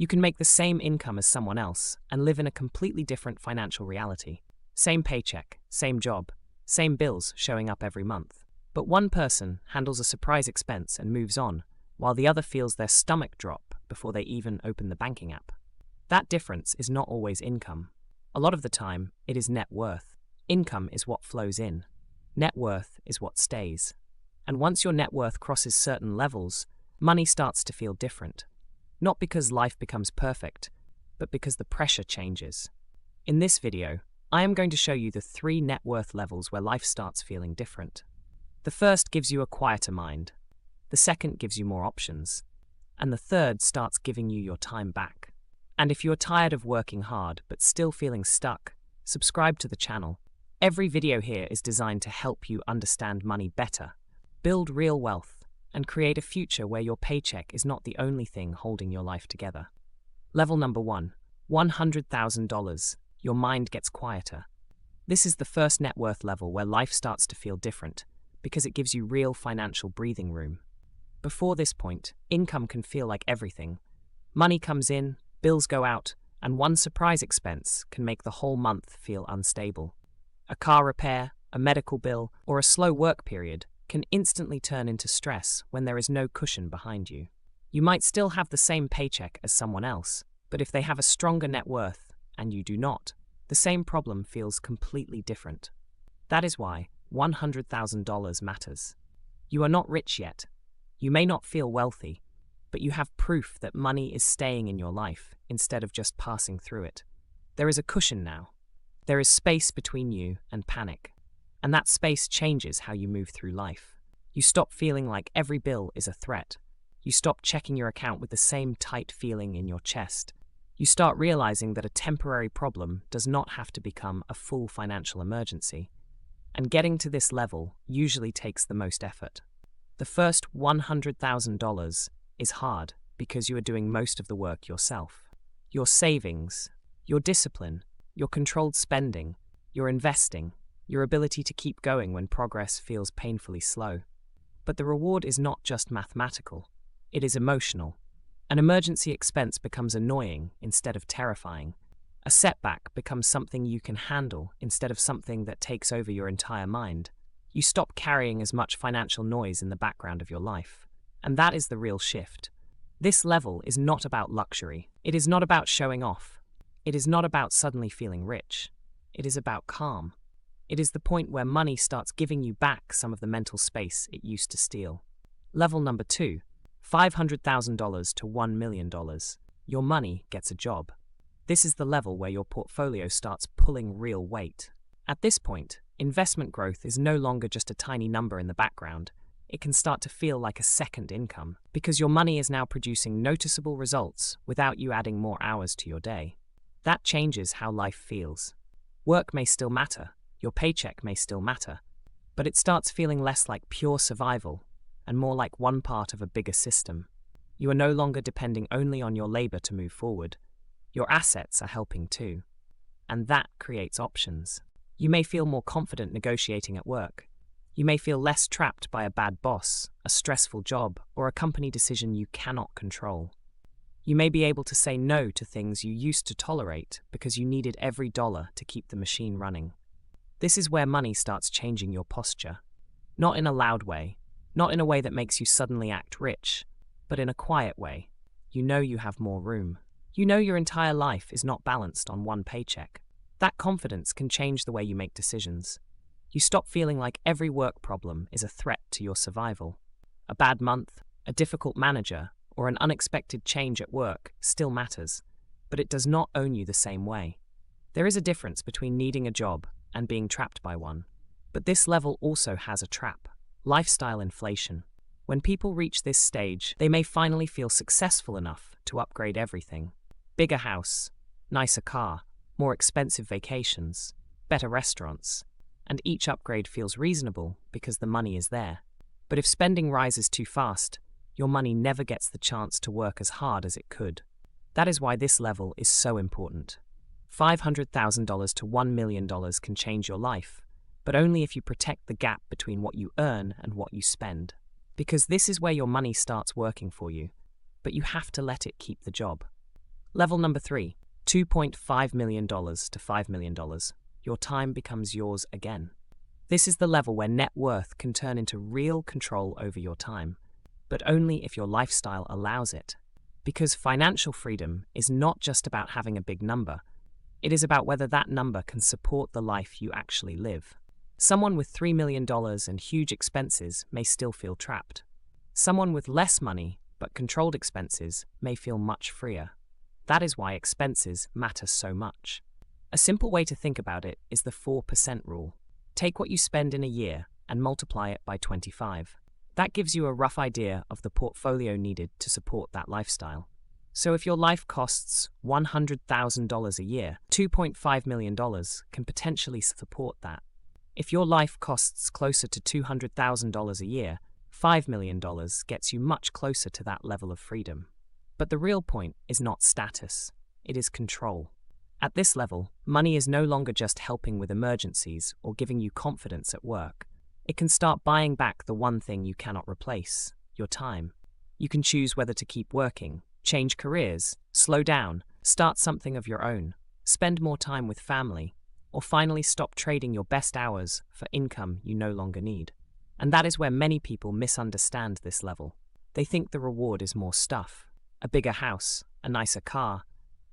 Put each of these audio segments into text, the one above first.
You can make the same income as someone else and live in a completely different financial reality. Same paycheck, same job, same bills showing up every month. But one person handles a surprise expense and moves on, while the other feels their stomach drop before they even open the banking app. That difference is not always income. A lot of the time, it is net worth. Income is what flows in. Net worth is what stays. And once your net worth crosses certain levels, money starts to feel different. Not because life becomes perfect, but because the pressure changes. In this video, I am going to show you the 3 net worth levels where life starts feeling different. The first gives you a quieter mind. The second gives you more options. And the third starts giving you your time back. And if you're tired of working hard but still feeling stuck, subscribe to the channel. Every video here is designed to help you understand money better, build real wealth, and create a future where your paycheck is not the only thing holding your life together. Level number 1, $100,000. Your mind gets quieter. This is the first net worth level where life starts to feel different because it gives you real financial breathing room. Before this point, income can feel like everything. Money comes in, bills go out, and one surprise expense can make the whole month feel unstable. A car repair, a medical bill, or a slow work period can instantly turn into stress when there is no cushion behind you. You might still have the same paycheck as someone else, but if they have a stronger net worth, and you do not, the same problem feels completely different. That is why $100,000 matters. You are not rich yet. You may not feel wealthy, but you have proof that money is staying in your life instead of just passing through it. There is a cushion now. There is space between you and panic. And that space changes how you move through life. You stop feeling like every bill is a threat. You stop checking your account with the same tight feeling in your chest. You start realizing that a temporary problem does not have to become a full financial emergency. And getting to this level usually takes the most effort. The first $100,000 is hard because you are doing most of the work yourself. Your savings, your discipline, your controlled spending, your investing, your ability to keep going when progress feels painfully slow. But the reward is not just mathematical, it is emotional. An emergency expense becomes annoying instead of terrifying. A setback becomes something you can handle instead of something that takes over your entire mind. You stop carrying as much financial noise in the background of your life. And that is the real shift. This level is not about luxury. It is not about showing off. It is not about suddenly feeling rich. It is about calm. It is the point where money starts giving you back some of the mental space it used to steal. Level number 2, $500,000 to $1 million. Your money gets a job. This is the level where your portfolio starts pulling real weight. At this point, investment growth is no longer just a tiny number in the background. It can start to feel like a second income because your money is now producing noticeable results without you adding more hours to your day. That changes how life feels. Work may still matter, your paycheck may still matter, but it starts feeling less like pure survival and more like one part of a bigger system. You are no longer depending only on your labor to move forward. Your assets are helping too. And that creates options. You may feel more confident negotiating at work. You may feel less trapped by a bad boss, a stressful job, or a company decision you cannot control. You may be able to say no to things you used to tolerate because you needed every dollar to keep the machine running. This is where money starts changing your posture. Not in a loud way, not in a way that makes you suddenly act rich, but in a quiet way. You know you have more room. You know your entire life is not balanced on one paycheck. That confidence can change the way you make decisions. You stop feeling like every work problem is a threat to your survival. A bad month, a difficult manager, or an unexpected change at work still matters, but it does not own you the same way. There is a difference between needing a job and being trapped by one. But this level also has a trap: lifestyle inflation. When people reach this stage, they may finally feel successful enough to upgrade everything. Bigger house, nicer car, more expensive vacations, better restaurants, and each upgrade feels reasonable because the money is there. But if spending rises too fast, your money never gets the chance to work as hard as it could. That is why this level is so important. $500,000 to $1 million can change your life, but only if you protect the gap between what you earn and what you spend. Because this is where your money starts working for you, but you have to let it keep the job. Level number 3, $2.5 million to $5 million. Your time becomes yours again. This is the level where net worth can turn into real control over your time, but only if your lifestyle allows it. Because financial freedom is not just about having a big number, it is about whether that number can support the life you actually live. Someone with $3 million and huge expenses may still feel trapped. Someone with less money but controlled expenses may feel much freer. That is why expenses matter so much. A simple way to think about it is the 4% rule. Take what you spend in a year and multiply it by 25. That gives you a rough idea of the portfolio needed to support that lifestyle. So if your life costs $100,000 a year, $2.5 million can potentially support that. If your life costs closer to $200,000 a year, $5 million gets you much closer to that level of freedom. But the real point is not status, it is control. At this level, money is no longer just helping with emergencies or giving you confidence at work. It can start buying back the one thing you cannot replace, your time. You can choose whether to keep working, change careers, slow down, start something of your own, spend more time with family, or finally stop trading your best hours for income you no longer need. And that is where many people misunderstand this level. They think the reward is more stuff, a bigger house, a nicer car,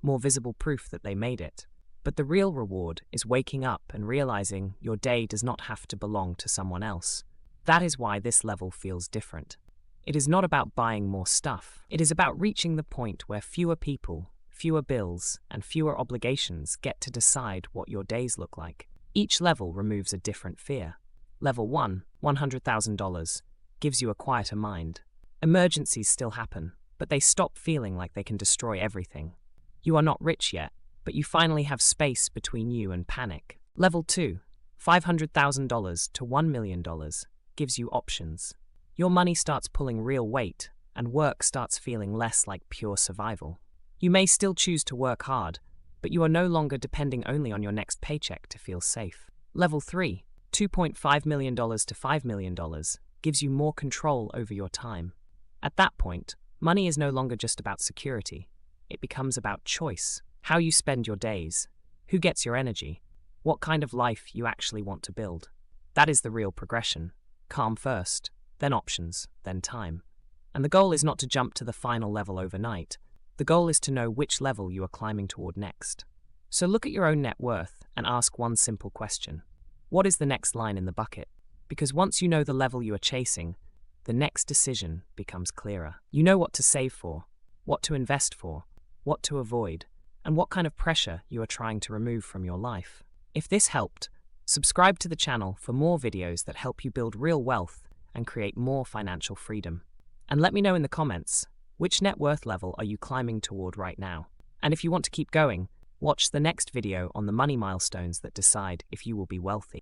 more visible proof that they made it. But the real reward is waking up and realizing your day does not have to belong to someone else. That is why this level feels different. It is not about buying more stuff. It is about reaching the point where fewer people, fewer bills, and fewer obligations get to decide what your days look like. Each level removes a different fear. Level 1, $100,000, gives you a quieter mind. Emergencies still happen, but they stop feeling like they can destroy everything. You are not rich yet, but you finally have space between you and panic. Level 2, $500,000 to $1 million, gives you options. Your money starts pulling real weight, and work starts feeling less like pure survival. You may still choose to work hard, but you are no longer depending only on your next paycheck to feel safe. Level 3, $2.5 million to $5 million, gives you more control over your time. At that point, money is no longer just about security. It becomes about choice, how you spend your days, who gets your energy, what kind of life you actually want to build. That is the real progression. Calm first, then options, then time. And the goal is not to jump to the final level overnight. The goal is to know which level you are climbing toward next. So look at your own net worth and ask one simple question. What is the next line in the bucket? Because once you know the level you are chasing, the next decision becomes clearer. You know what to save for, what to invest for, what to avoid, and what kind of pressure you are trying to remove from your life. If this helped, subscribe to the channel for more videos that help you build real wealth and create more financial freedom. And let me know in the comments, which net worth level are you climbing toward right now? And if you want to keep going, watch the next video on the money milestones that decide if you will be wealthy.